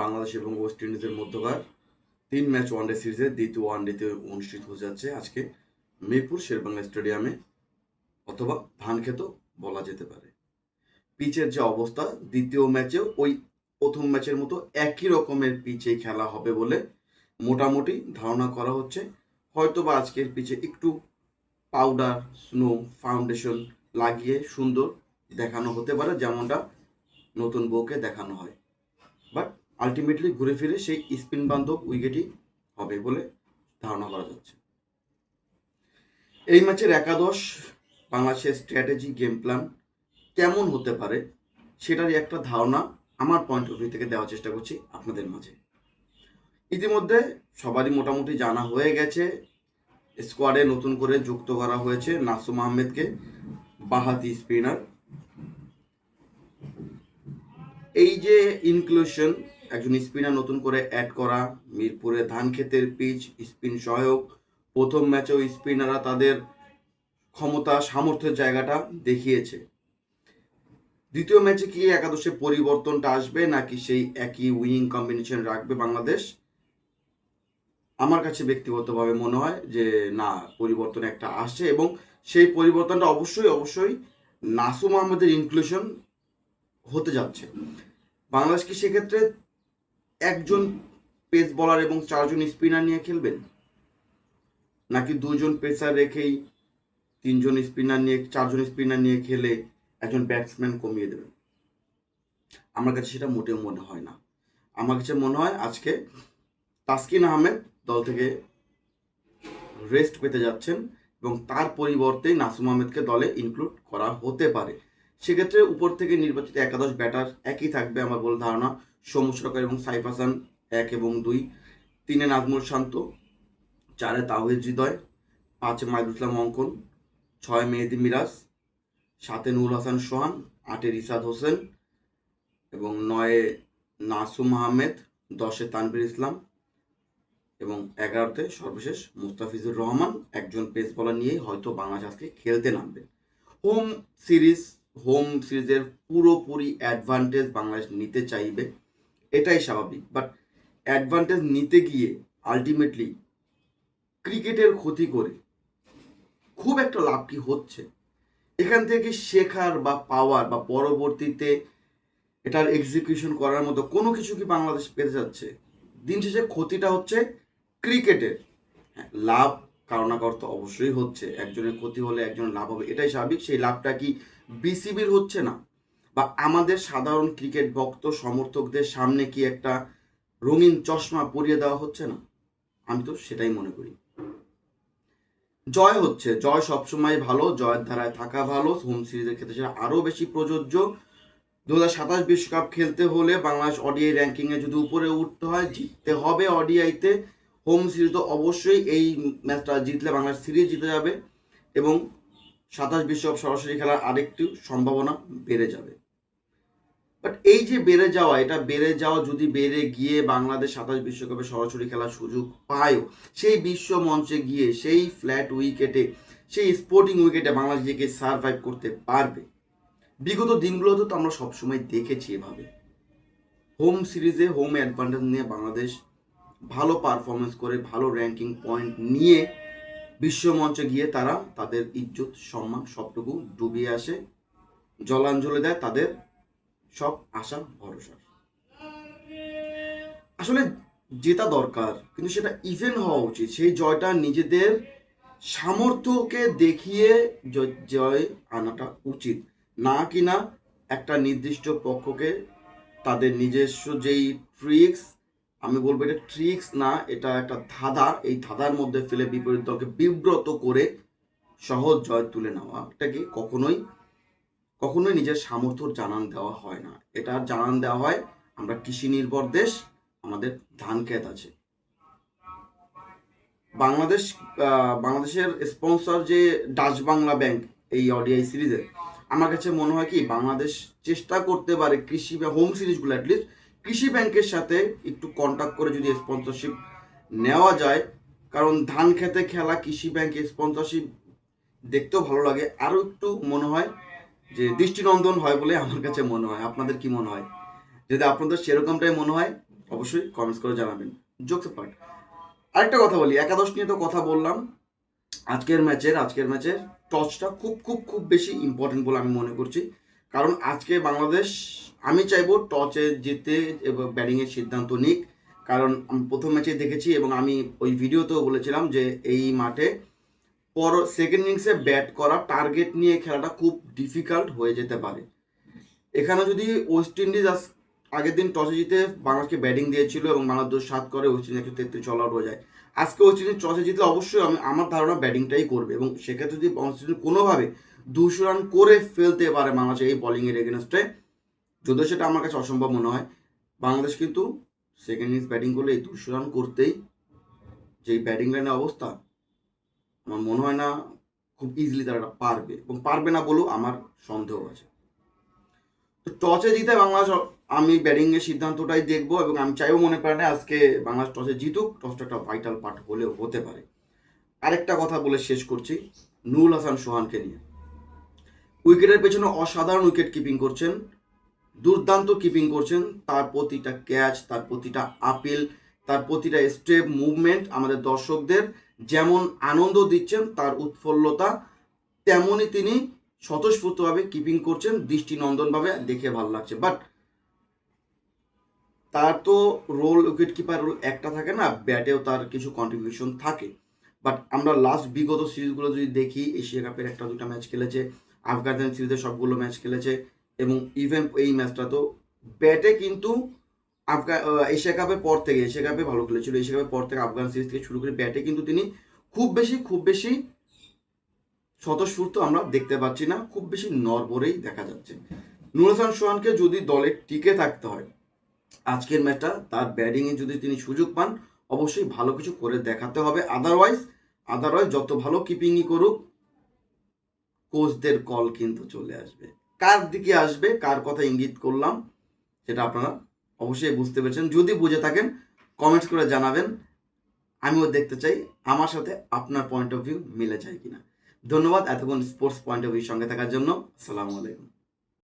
বাংলাদেশ এবং ওয়েস্ট ইন্ডিজের মধ্যকার 3 ম্যাচ ওয়ানডে সিরিজের দ্বিতীয় ওয়ানডেতে অনুষ্ঠিত হতে যাচ্ছে আজকে মিরপুর শেরেবাংলা স্টেডিয়ামে, অথবা ধানক্ষেতও বলা যেতে পারে। পিচের যে অবস্থা, দ্বিতীয় ম্যাচেও ওই প্রথম ম্যাচের মতো একই রকমের পিচে খেলা হবে বলে মোটামুটি ধারণা করা হচ্ছে। হয়তোবা আজকের পিচে একটু পাউডার, স্নো, ফাউন্ডেশন লাগিয়ে সুন্দর দেখানো হতে পারে, যেমনটা নতুন বউকে দেখানো হয়। বাট আলটিমেটলি ঘুরে ফিরে সেই স্পিন বান্ধব উইকেটই হবে বলে ধারণা করা যাচ্ছে। এই ম্যাচের একাদশ, বাংলাদেশের স্ট্র্যাটেজি, গেম প্ল্যান কেমন হতে পারে সেটারই একটা ধারণা আমার পয়েন্ট অফ ভিউ থেকে দেওয়ার চেষ্টা করছি আপনাদের মাঝে। ইতিমধ্যে সবারই মোটামুটি জানা হয়ে গেছে, স্কোয়াডে নতুন করে যুক্ত করা হয়েছে নাসুম আহমেদকে, বাঁহাতি স্পিনার। এই যে ইনক্লুশন, একজন স্পিনার নতুন করে অ্যাড করা, মিরপুরে ধানক্ষেতের পিচ, স্পিন সহায়ক, প্রথম ম্যাচেও স্পিনাররা তাদের ক্ষমতা সামর্থ্যের জায়গাটা দেখিয়েছে। দ্বিতীয় ম্যাচে কি একাদশে পরিবর্তনটা আসবে নাকি সেই একই উইনিং কম্বিনেশন রাখবে বাংলাদেশ? আমার কাছে ব্যক্তিগতভাবে মনে হয় যে না, পরিবর্তন একটা আসছে এবং সেই পরিবর্তনটা অবশ্যই নাসুম আহমেদের ইনক্লুশন হতে যাচ্ছে। বাংলাদেশ কি সেক্ষেত্রে একজন পেস বলার এবং 4জন স্পিনার নিয়ে খেলবেন, নাকি 2জন পেসার রেখেই 3জন স্পিনার নিয়ে 4জন স্পিনার নিয়ে খেলে একজন ব্যাটসম্যান কমিয়ে দেবেন? আমার কাছে সেটা মোটেও মনে হয় না। আমার কাছে মনে হয় আজকে তাসকিন আহমেদ দল থেকে রেস্ট পেতে যাচ্ছেন এবং তার পরিবর্তে নাসুম আহমেদকে দলে ইনক্লুড করা হতে পারে। সেক্ষেত্রে উপর থেকে নির্বাচিত একাদশ ব্যাটার একই থাকবে আমার বলে ধারণা। সৌম্য সরকার এবং সাইফ হাসান 1 এবং 2, 3-এ নাজমুল শান্ত, 4-এ তাওহিদ হৃদয়, 5-এ মাহিদুল ইসলাম অঙ্কন, 6-এ মেহেদী মিরাজ, 7-এ নুর হাসান সোহান, 8-এ রিশাদ হোসেন এবং 9-এ নাসুম আহমেদ, 10-এ তানভীর ইসলাম এবং 11তে সর্বশেষ মুস্তাফিজুর রহমান। একজন পেস বলার নিয়ে হয়তো বাংলাদেশ আজকে খেলতে নামবে। হোম সিরিজের পুরোপুরি অ্যাডভান্টেজ বাংলাদেশ নিতে চাইবে, এটাই স্বাভাবিক। বাট অ্যাডভান্টেজ নিতে গিয়ে আলটিমেটলি ক্রিকেটের ক্ষতি করে খুব একটা লাভ কি হচ্ছে? এখান থেকে শেখার বা পাওয়ার বা পরবর্তীতে এটার এক্সিকিউশন করার মতো কোনো কিছু কি বাংলাদেশ পেতে যাচ্ছে? দিন শেষে ক্ষতিটা হচ্ছে ক্রিকেটের। হ্যাঁ, লাভ কারো না কারো তো অবশ্যই হচ্ছে, একজনের ক্ষতি হলে একজনের লাভ হবে, এটাই স্বাভাবিক। সেই লাভটা কি বিসিবির হচ্ছে না, বা আমাদের সাধারণ ক্রিকেট ভক্ত সমর্থকদের সামনে কি একটা রঙিন চশমা পরিয়ে দেওয়া হচ্ছে না? আমি তো সেটাই মনে করি। জয় হচ্ছে, জয় সবসময় ভালো, জয়ের ধারায় থাকা ভালো। হোম সিরিজের ক্ষেত্রে সেটা আরও বেশি প্রযোজ্য। 2027 বিশ্বকাপ খেলতে হলে বাংলাদেশ ওডিআই র্যাঙ্কিংয়ে যদি উপরে উঠতে হয়, জিততে হবে ওডিআইতে। হোম সিরিজ তো অবশ্যই, এই ম্যাচটা জিতলে বাংলাদেশ সিরিজ জিতে যাবে এবং 27 বিশ্বকাপ সরাসরি খেলার আরেকটু সম্ভাবনা বেড়ে যাবে। বাট এই যে বেড়ে যাওয়া, এটা বেড়ে যাওয়া যদি বেড়ে গিয়ে বাংলাদেশ 27 বিশ্বকাপে সরাসরি খেলার সুযোগ পায়ও, সেই বিশ্ব মঞ্চে গিয়ে সেই ফ্ল্যাট উইকেটে, সেই স্পোর্টিং উইকেটে বাংলাদেশ গিয়ে সার্ভাইভ করতে পারবে? বিগত দিনগুলোতে তো আমরা সবসময় দেখেছি এভাবে হোম সিরিজে হোম অ্যাডভান্টেজ নিয়ে বাংলাদেশ ভালো পারফরমেন্স করে, ভালো র্যাঙ্কিং পয়েন্ট নিয়ে বিশ্ব মঞ্চে গিয়ে তারা তাদের ইজ্জত সম্মান সবটুকু ডুবিয়ে আসে, জলাঞ্জলি দেয় তাদের সব আশা ভরসা। আসলে জেতা দরকার, কিন্তু সেটা ইভেন হওয়া উচিত। সেই জয়টা নিজেদের সামর্থ্যকে দেখিয়ে জয় আনাটা উচিত, না কিনা একটা নির্দিষ্ট পক্ষকে তাদের নিজস্ব যেই ট্রিক্স, আমি বলবো এটা ট্রিক্স না, এটা একটা ধাঁধা, এই ধাঁধার মধ্যে ফেলে বিপরীত দলকে বিব্রত করে সহজ জয় তুলে নেওয়া, এটাকে কখনোই নিজের সামর্থ্য জানান দেওয়া হয় না। এটা জানান দেওয়া হয় আমরা কৃষি নির্ভর দেশ, আমাদের ধান ক্ষেত আছে। বাংলাদেশের স্পন্সর যে ডাচ বাংলা ব্যাংক, এই ওডিআই সিরিজে আমার কাছে মনে হয় কি বাংলাদেশ চেষ্টা করতে পারে কৃষি বা হোম সিরিজগুলো অ্যাটলিস্ট কৃষি ব্যাংকের সাথে একটু কন্ট্যাক্ট করে যদি স্পন্সরশিপ নেওয়া যায়। কারণ ধান খেতে খেলা কৃষি ব্যাংকে স্পন্সরশিপ দেখতেও ভালো লাগে, আরও একটু মনে হয় যে দৃষ্টিনন্দন হয় বলে আমার কাছে মনে হয়। আপনাদের কি মনে হয়? যদি আপনাদের সেরকমটাই মনে হয় অবশ্যই কমেন্টস করে জানাবেন। Jokes part. আরেকটা কথা বলি, একাদশ নিয়ে তো কথা বললাম। আজকের ম্যাচের টসটা খুব খুব খুব বেশি ইম্পর্টেন্ট বলে আমি মনে করছি। কারণ আজকে বাংলাদেশ, আমি চাইবো টসে জিতে এবং ব্যাটিংয়ের সিদ্ধান্ত নিক। কারণ আমি প্রথম ম্যাচে দেখেছি এবং আমি ওই ভিডিওতেও বলেছিলাম যে এই মাঠে সেকেন্ড ইনিংসে ব্যাট করা, টার্গেট নিয়ে খেলাটা খুব ডিফিকাল্ট হয়ে যেতে পারে। এখানে যদি ওয়েস্ট ইন্ডিজ আগের দিন টসে জিতে বাংলাদেশকে ব্যাটিং দিয়েছিল এবং বাংলাদেশ 7 করে, ওয়েস্ট ইন্ডিজ 133 অল আউট হয়ে যায়। আজকে ওয়েস্ট ইন্ডিজ টসে জিতলে অবশ্যই আমার ধারণা ব্যাটিংটাই করবে এবং সেক্ষেত্রে যদি ওয়েস্ট ইন্ডিজ কোনোভাবে 200 রান করে ফেলতে পারে বাংলাদেশের এই বলিংয়ের এগেনস্টে, যদিও সেটা আমার কাছে অসম্ভব মনে হয়, বাংলাদেশ কিন্তু সেকেন্ড ইনিংস ব্যাটিং করলে এই 200 রান করতেই, যেই ব্যাটিং লাইনের অবস্থা, আমার মনে হয় না খুব ইজিলি তারা পারবে, এবং পারবে না বলেও আমার সন্দেহ আছে। তো টসে জিতে বাংলাদেশ, আমি ব্যাটিংয়ের সিদ্ধান্তটাই দেখবো এবং আমি চাইও মনে পারি না আজকে বাংলাদেশ টসে জিতুক। টসটা একটা ভাইটাল পার্ট হলেও হতে পারে। আরেকটা কথা বলে শেষ করছি নুরুল হাসান সোহানকে নিয়ে। উইকেটের পেছনে অসাধারণ উইকেট কিপিং করছেন, দুর্দান্ত কিপিং করছেন। তার প্রতিটা ক্যাচ, তার প্রতিটা আপিল, তার প্রতিটা স্টেপ মুভমেন্ট আমাদের দর্শকদের যেমন আনন্দ দিচ্ছেন, তার উৎফুল্লতা তেমনই তিনি স্বতঃস্ফূর্তভাবে কিপিং করছেন, দৃষ্টিনন্দনভাবে দেখে ভালো লাগছে। বাট তার তো রোল, উইকেট কিপার রোল একটা থাকে না, ব্যাটেও তার কিছু কন্ট্রিবিউশন থাকে। বাট আমরা লাস্ট বিগত সিরিজগুলো যদি দেখি, এশিয়া কাপের 1-2টা ম্যাচ খেলেছে, আফগানিস্তান সিরিজে সবগুলো ম্যাচ খেলেছে, এবং ইভেন এই ম্যাচটা তো ব্যাটে কিন্তু এশিয়া কাপের পর থেকে, এশিয়া কাপে ভালো খেলেছিল, এশিয়া কাপের পর থেকে আফগান সিরিজ থেকে শুরু করে ব্যাটে কিন্তু তিনি খুব বেশি স্বতঃস্ফূর্ত আমরা দেখতে পাচ্ছি না, খুব বেশি নড়বড়েই দেখা যাচ্ছে। নুরুল হাসান সোহানকে যদি দলে টিকে থাকতে হয়, আজকের ম্যাচটা তার ব্যাটিংয়ে যদি তিনি সুযোগ পান, অবশ্যই ভালো কিছু করে দেখাতে হবে। আদারওয়াইজ যত ভালো কিপিংই করুক, কোচদের কল কিন্তু চলে আসবে। কার দিকে আসবে, কার কথা ইঙ্গিত করলাম, সেটা আপনারা অবশ্যই বুঝতে পেরেছেন। যদি বুঝে থাকেন কমেন্টস করে জানাবেন, আমিও দেখতে চাই আমার সাথে আপনার পয়েন্ট অফ ভিউ মিলে যায় কিনা। ধন্যবাদ এতক্ষণ স্পোর্টস পয়েন্ট অফ ভিউ সঙ্গে থাকার জন্য। আসসালামু আলাইকুম।